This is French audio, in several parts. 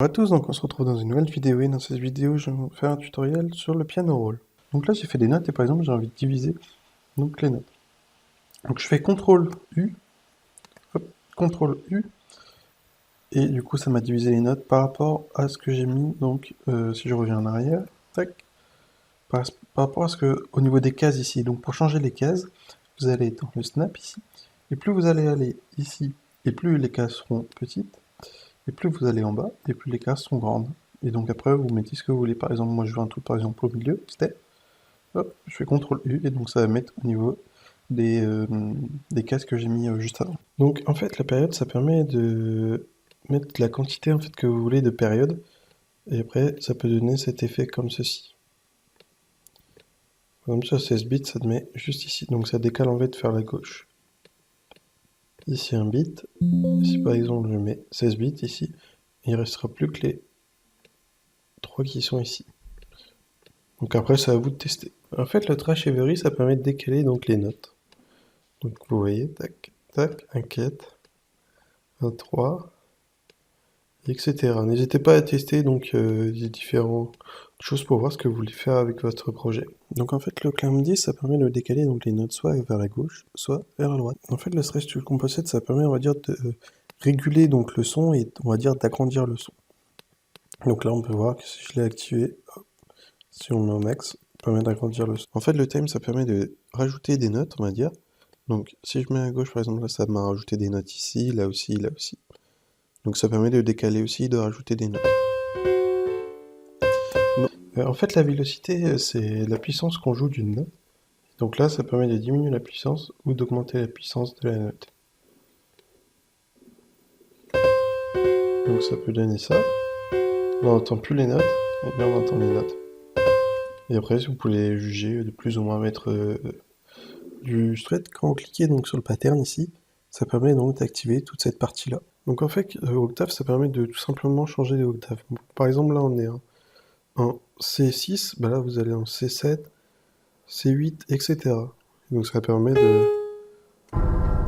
Bonjour à tous, donc on se retrouve dans une nouvelle vidéo et dans cette vidéo je vais vous faire un tutoriel sur le piano roll. Donc là j'ai fait des notes et par exemple j'ai envie de diviser donc les notes. Donc je fais CTRL U, hop, CTRL U et du coup ça m'a divisé les notes par rapport à ce que j'ai mis, donc si je reviens en arrière, tac, par rapport à ce que, au niveau des cases ici. Donc pour changer les cases, vous allez dans le snap ici, et plus vous allez aller ici, et plus les cases seront petites, et plus vous allez en bas, et plus les cases sont grandes. Et donc après, vous mettez ce que vous voulez. Par exemple, moi je veux un truc par exemple au milieu, step. Hop, je fais CTRL U, et donc ça va mettre au niveau des cases que j'ai mis juste avant. Donc en fait, la période, ça permet de mettre la quantité en fait que vous voulez de période, et après, ça peut donner cet effet comme ceci. Par exemple, sur 16 bits, ça te met juste ici. Donc ça décale en fait vers la gauche. Ici un bit. Si par exemple je mets 16 bits ici, il ne restera plus que les 3 qui sont ici. Donc après, c'est à vous de tester. En fait, le trash every, ça permet de décaler donc les notes. Donc vous voyez, tac, tac, un 4, un 3, etc. N'hésitez pas à tester donc les différentes choses pour voir ce que vous voulez faire avec votre projet. Donc en fait, le clamp 10, ça permet de décaler donc les notes soit vers la gauche, soit vers la droite. En fait, le stretch tool composite, ça permet, on va dire, de réguler donc le son et on va dire d'agrandir le son. Donc là, on peut voir que si je l'ai activé, hop, si on met au max, ça permet d'agrandir le son. En fait, le time, ça permet de rajouter des notes, on va dire. Donc si je mets à gauche, par exemple, là, ça m'a rajouté des notes ici, là aussi, là aussi. Donc ça permet de décaler aussi, de rajouter des notes. En fait, la vélocité, c'est la puissance qu'on joue d'une note. Donc là, ça permet de diminuer la puissance ou d'augmenter la puissance de la note. Donc ça peut donner ça. Là, on n'entend plus les notes, et là, on entend les notes. Et après, vous pouvez juger de plus ou moins mettre du straight. Quand vous cliquez donc sur le pattern ici, ça permet donc d'activer toute cette partie-là. Donc en fait, octave, ça permet de tout simplement changer les octaves. Par exemple, là, on est en C6, bah là, vous allez en C7, C8, etc. Donc ça permet de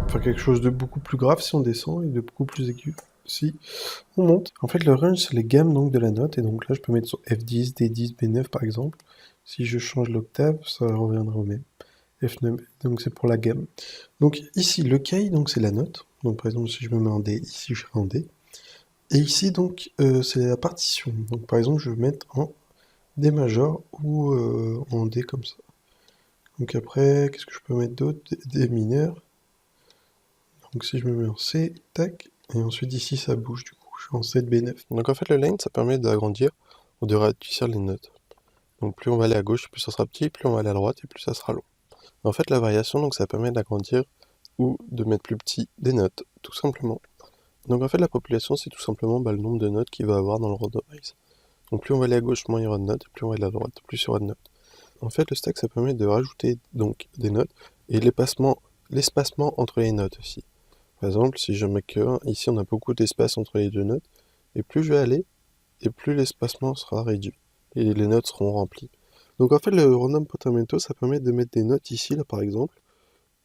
faire quelque chose de beaucoup plus grave si on descend et de beaucoup plus aigu si on monte. En fait, le range, c'est les gammes donc, de la note, et donc là, je peux mettre sur F10, D10, B9 par exemple. Si je change l'octave, ça reviendra au même. F9, donc c'est pour la gamme. Donc ici, le key, donc c'est la note. Donc par exemple, si je me mets en D, ici je serai en D. Et ici, donc, c'est la partition. Donc par exemple, je vais mettre en D majeur ou en D comme ça. Donc après, qu'est-ce que je peux mettre d'autre? D mineur. Donc si je me mets en C, tac, et ensuite ici ça bouge du coup, je suis en 7B9. Donc en fait le line ça permet d'agrandir ou de rétrécir les notes. Donc plus on va aller à gauche, plus ça sera petit, plus on va aller à droite et plus ça sera long. En fait la variation donc ça permet d'agrandir ou de mettre plus petit des notes, tout simplement. Donc en fait la population c'est tout simplement le nombre de notes qu'il va avoir dans le randomize. Donc plus on va aller à gauche, moins il y aura de notes, et plus on va aller à droite, plus il y aura de notes. En fait le stack ça permet de rajouter donc des notes et l'espacement entre les notes aussi. Par exemple, si je mets que 1, ici on a beaucoup d'espace entre les deux notes, et plus je vais aller, et plus l'espacement sera réduit, et les notes seront remplies. Donc en fait, le random portamento, ça permet de mettre des notes ici, là par exemple,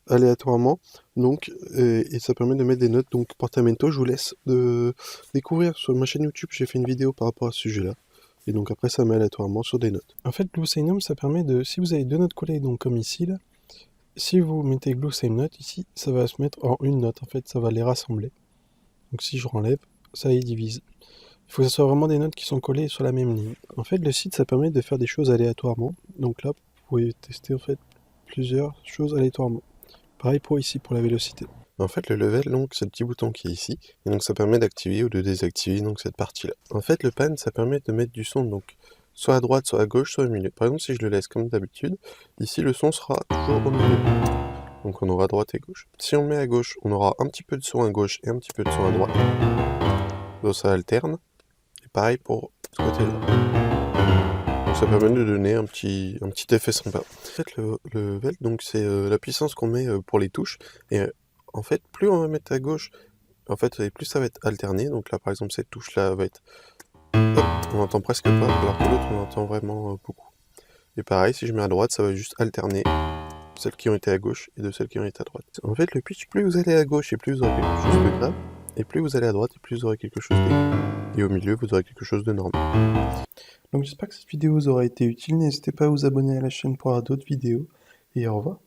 aléatoirement, donc, et ça permet de mettre des notes, donc portamento, je vous laisse découvrir sur ma chaîne YouTube, j'ai fait une vidéo par rapport à ce sujet-là, et donc après ça met aléatoirement sur des notes. En fait, Glucinum, ça permet de, si vous avez deux notes collées, donc comme ici, là, si vous mettez glue same note ici, ça va se mettre en une note, en fait, ça va les rassembler. Donc si je renlève, ça y divise. Il faut que ce soit vraiment des notes qui sont collées sur la même ligne. En fait, le site, ça permet de faire des choses aléatoirement. Donc là, vous pouvez tester en fait plusieurs choses aléatoirement. Pareil pour ici, pour la vélocité. En fait, le level, donc, c'est le petit bouton qui est ici, et donc ça permet d'activer ou de désactiver donc cette partie-là. En fait, le pan, ça permet de mettre du son, donc, soit à droite, soit à gauche, soit au milieu. Par exemple, si je le laisse comme d'habitude, ici, le son sera toujours au milieu. Donc on aura droite et gauche. Si on met à gauche, on aura un petit peu de son à gauche et un petit peu de son à droite. Donc ça alterne. Et pareil pour ce côté-là. Donc ça permet de donner un petit effet sympa. En fait, le level, donc c'est la puissance qu'on met pour les touches. Et en fait, plus on va mettre à gauche, en fait, et plus ça va être alterné. Donc là, par exemple, cette touche-là va être... Hop, on entend presque pas, alors que l'autre, on entend vraiment beaucoup. Et pareil, si je mets à droite, ça va juste alterner celles qui ont été à gauche et de celles qui ont été à droite. En fait, le pitch, plus vous allez à gauche et plus vous aurez quelque chose de grave, Et plus vous allez à droite, et plus vous aurez quelque chose d'aigu. Et au milieu, vous aurez quelque chose de normal. Donc j'espère que cette vidéo vous aura été utile. N'hésitez pas à vous abonner à la chaîne pour avoir d'autres vidéos. Et au revoir.